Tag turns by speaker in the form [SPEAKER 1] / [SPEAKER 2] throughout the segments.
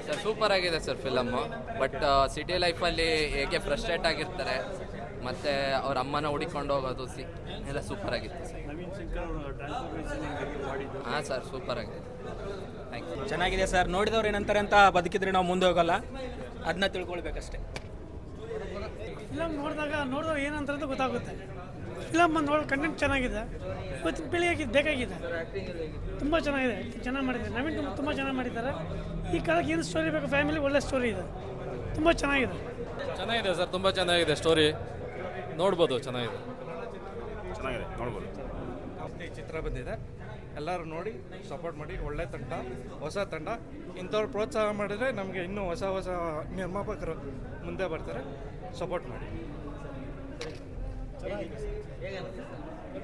[SPEAKER 1] Sir super ಆಗಿದೆ sir film. But city ಲೈಫಲ್ಲಿ ಹೇಗೆ ಫ್ರಸ್ಟ್ರೇಟ್ ಆಗಿರ್ತಾರೆ ಮತ್ತು ಅವ್ರ ಅಮ್ಮನ ಹುಡಿಕೊಂಡು ಹೋಗೋದು ಎಲ್ಲ ಸೂಪರ್ ಆಗಿತ್ತು ಸರ್. ಹಾಂ ಸರ್ ಸೂಪರ್ ಆಗಿದೆ. Thank you.
[SPEAKER 2] ಚೆನ್ನಾಗಿದೆ ಸರ್. ನೋಡಿದವ್ರು ಏನಂತಾರೆ ಅಂತ ಬದುಕಿದ್ರೆ ನಾವು ಮುಂದೆ ಹೋಗಲ್ಲ, ಅದನ್ನ ತಿಳ್ಕೊಳ್ಬೇಕಷ್ಟೇ.
[SPEAKER 3] ಫಿಲಮ್ ನೋಡಿದಾಗ ಏನಂತ ಗೊತ್ತಾಗುತ್ತೆ. ಫಿಲಮ್ ನೋಡಿ ಕಂಟೆಂಟ್ ಚೆನ್ನಾಗಿದೆ, ಇವತ್ತಿನ ಪೀಳಿಗೆಗೆ ಬೇಕಾಗಿದೆ, ತುಂಬ ಚೆನ್ನಾಗಿದೆ, ಚೆನ್ನಾಗಿ ಮಾಡಿದ್ದಾರೆ. ನವೀನ್ ತುಂಬ ಚೆನ್ನಾಗಿ ಮಾಡಿದ್ದಾರೆ. ಈ ಕಾಲಕ್ಕೆ ಏನು ಸ್ಟೋರಿ ಬೇಕು, ಫ್ಯಾಮಿಲಿ ಒಳ್ಳೆ ಸ್ಟೋರಿ ಇದೆ, ತುಂಬ ಚೆನ್ನಾಗಿದೆ.
[SPEAKER 4] ಚೆನ್ನಾಗಿದೆ ಸರ್, ತುಂಬ ಚೆನ್ನಾಗಿದೆ ಸ್ಟೋರಿ, ನೋಡ್ಬೋದು. ಚೆನ್ನಾಗಿದೆ
[SPEAKER 5] ನೋಡ್ಬೋದು.
[SPEAKER 6] ಈ ಚಿತ್ರ ಬಂದಿದೆ, ಎಲ್ಲರೂ ನೋಡಿ ಸಪೋರ್ಟ್ ಮಾಡಿ. ಒಳ್ಳೆ ತಂಡ, ಹೊಸ ತಂಡ. ಇಂಥವ್ರು ಪ್ರೋತ್ಸಾಹ ಮಾಡಿದರೆ ನಮಗೆ ಇನ್ನೂ ಹೊಸ ಹೊಸ ನಿರ್ಮಾಪಕರು ಮುಂದೆ ಬರ್ತಾರೆ. ಸಪೋರ್ಟ್ ಮಾಡಿ.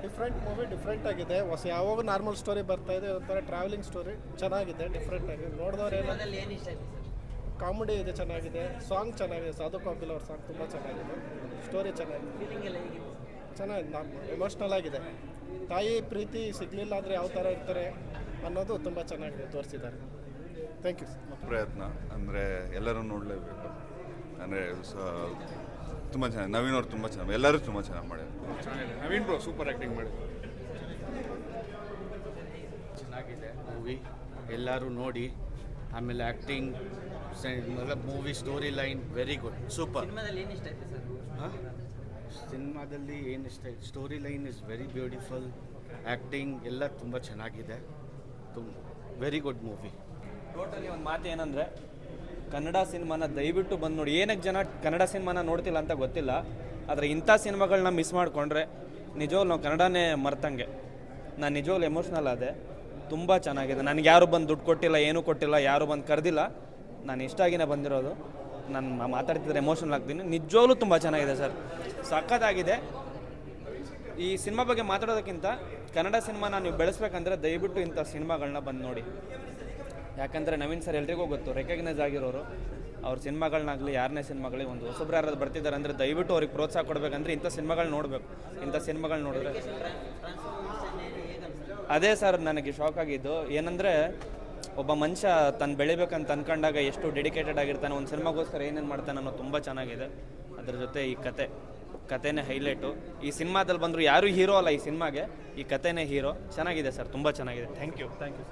[SPEAKER 7] ಡಿಫ್ರೆಂಟ್ ಮೂವಿ, ಡಿಫ್ರೆಂಟ್ ಆಗಿದೆ. ಯಾವಾಗ ನಾರ್ಮಲ್ ಸ್ಟೋರಿ ಬರ್ತಾ ಇದೆ, ಒಂಥರ ಟ್ರಾವೆಲಿಂಗ್ ಸ್ಟೋರಿ ಚೆನ್ನಾಗಿದೆ, ಡಿಫ್ರೆಂಟ್ ಆಗಿದೆ. ನೋಡಿದವ್ರೇನು ಕಾಮಿಡಿ ಇದೆ, ಚೆನ್ನಾಗಿದೆ. ಸಾಂಗ್ ಚೆನ್ನಾಗಿದೆ, ಸಾಧು ಕೋಕಿಲ್ ಅವ್ರ ಸಾಂಗ್ ತುಂಬ ಚೆನ್ನಾಗಿದೆ. ಸ್ಟೋರಿ ಚೆನ್ನಾಗಿದೆ, ಚೆನ್ನಾಗಿದೆ, ಎಮೋಷ್ನಲ್ ಆಗಿದೆ. ತಾಯಿ ಪ್ರೀತಿ ಸಿಗಲಿಲ್ಲ ಅಂದರೆ ಯಾವ ಥರ ಇರ್ತಾರೆ ಅನ್ನೋದು ತುಂಬ ಚೆನ್ನಾಗಿದೆ ತೋರಿಸಿದ್ದಾರೆ. Thank you.
[SPEAKER 5] ಪ್ರಯತ್ನ ಅಂದರೆ ಎಲ್ಲರೂ ನೋಡಲೇಬೇಕು. ಅಂದರೆ ತುಂಬ ಚೆನ್ನಾಗಿ, ನವೀನ್ ಅವ್ರು ತುಂಬ ಚೆನ್ನಾಗಿ, ಎಲ್ಲರೂ ತುಂಬ ಚೆನ್ನಾಗಿ ಮಾಡಿದ್ರು.
[SPEAKER 6] ಚೆನ್ನಾಗಿದೆ. ನವೀನ್ ಬ್ರೋ ಸೂಪರ್ ಆ್ಯಕ್ಟಿಂಗ್ ಮಾಡಿದ್ರು.
[SPEAKER 8] ಚೆನ್ನಾಗಿದೆ ಮೂವಿ, ಎಲ್ಲರೂ ನೋಡಿ. ಆಮೇಲೆ acting, movie story line very good, super. ಸಿನಿಮಾದಲ್ಲಿ ಏನು ಇಷ್ಟ, story line is very beautiful, acting ಎಲ್ಲ ತುಂಬ ಚೆನ್ನಾಗಿದೆ. Very good movie.
[SPEAKER 2] ಟೋಟಲಿ ಒಂದು ಮಾತು ಏನಂದರೆ, ಕನ್ನಡ ಸಿನಿಮಾನ ದಯವಿಟ್ಟು ಬಂದು ನೋಡಿ. ಏನಕ್ಕೆ ಜನ ಕನ್ನಡ ಸಿನಿಮಾನ ನೋಡ್ತಿಲ್ಲ ಅಂತ ಗೊತ್ತಿಲ್ಲ, ಆದರೆ ಇಂಥ ಸಿನಿಮಾಗಳನ್ನ ಮಿಸ್ ಮಾಡಿಕೊಂಡ್ರೆ ನಿಜವಾಗ್ಲೂ ನಾವು ಕನ್ನಡನೇ ಮರ್ತಂಗೆ. ನಾನು ನಿಜವಾಗ್ಲೂ ಎಮೋಷ್ನಲ್ ಆದೆ, ತುಂಬ ಚೆನ್ನಾಗಿದೆ. ನನಗೆ ಯಾರು ಬಂದು ದುಡ್ಡು ಕೊಟ್ಟಿಲ್ಲ, ಏನೂ ಕೊಟ್ಟಿಲ್ಲ, ಯಾರು ಬಂದು ಕರೆದಿಲ್ಲ, ನಾನು ಇಷ್ಟಾಗಿನೇ ಬಂದಿರೋದು. ನಾನು ಮಾತಾಡ್ತಿದ್ರೆ ಎಮೋಷನಲ್ ಆಗ್ತೀನಿ. ನಿಜವಾಗ್ಲೂ ತುಂಬ ಚೆನ್ನಾಗಿದೆ ಸರ್, ಸಖತ್ತಾಗಿದೆ. ಈ ಸಿನಿಮಾ ಬಗ್ಗೆ ಮಾತಾಡೋದಕ್ಕಿಂತ ಕನ್ನಡ ಸಿನಿಮಾನ ನೀವು ಬೆಳೆಸ್ಬೇಕಂದ್ರೆ ದಯವಿಟ್ಟು ಇಂಥ ಸಿನಿಮಾಗಳನ್ನ ಬಂದು ನೋಡಿ. ಯಾಕಂದರೆ ನವೀನ್ ಸರ್ ಎಲ್ರಿಗೂ ಗೊತ್ತು, ರೆಕಗ್ನೈಸ್ ಆಗಿರೋರು. ಅವ್ರ ಸಿನಿಮಾಗಳನ್ನಾಗಲಿ, ಯಾರನೇ ಸಿನಿಮಾಗಲಿ, ಒಂದು ಹೊಸಬ್ರು ಯಾರಾದ್ರು ಬರ್ತಿದ್ದಾರೆ ಅಂದರೆ ದಯವಿಟ್ಟು ಅವ್ರಿಗೆ ಪ್ರೋತ್ಸಾಹ ಕೊಡಬೇಕಂದ್ರೆ ಇಂಥ ಸಿನಿಮಾಗಳು ನೋಡಬೇಕು. ಇಂಥ ಸಿನಿಮಾಗಳು ನೋಡಿದ್ರೆ ಅದೇ ಸರ್ ನನಗೆ ಶಾಕ್ ಆಗಿದ್ದು. ಏನಂದರೆ, ಒಬ್ಬ ಮನುಷ್ಯ ತನ್ನ ಬೆಳಿಬೇಕಂತ ಅಂದ್ಕೊಂಡಾಗ ಎಷ್ಟು ಡೆಡಿಕೇಟೆಡ್ ಆಗಿರ್ತಾನೆ, ಒಂದು ಸಿನಿಮಾಗೋಸ್ಕರ ಏನೇನು ಮಾಡ್ತಾನೆ ಅನ್ನೋ ತುಂಬ ಚೆನ್ನಾಗಿದೆ. ಅದ್ರ ಜೊತೆ ಈ ಕತೆನೇ ಹೈಲೈಟು. ಈ ಸಿನಿಮಾದಲ್ಲಿ ಬಂದರೂ ಯಾರೂ ಹೀರೋ ಅಲ್ಲ ಈ ಸಿನಿಮಾಗೆ, ಈ ಕತೆನೇ ಹೀರೋ. ಚೆನ್ನಾಗಿದೆ ಸರ್, ತುಂಬ ಚೆನ್ನಾಗಿದೆ. Thank you sir.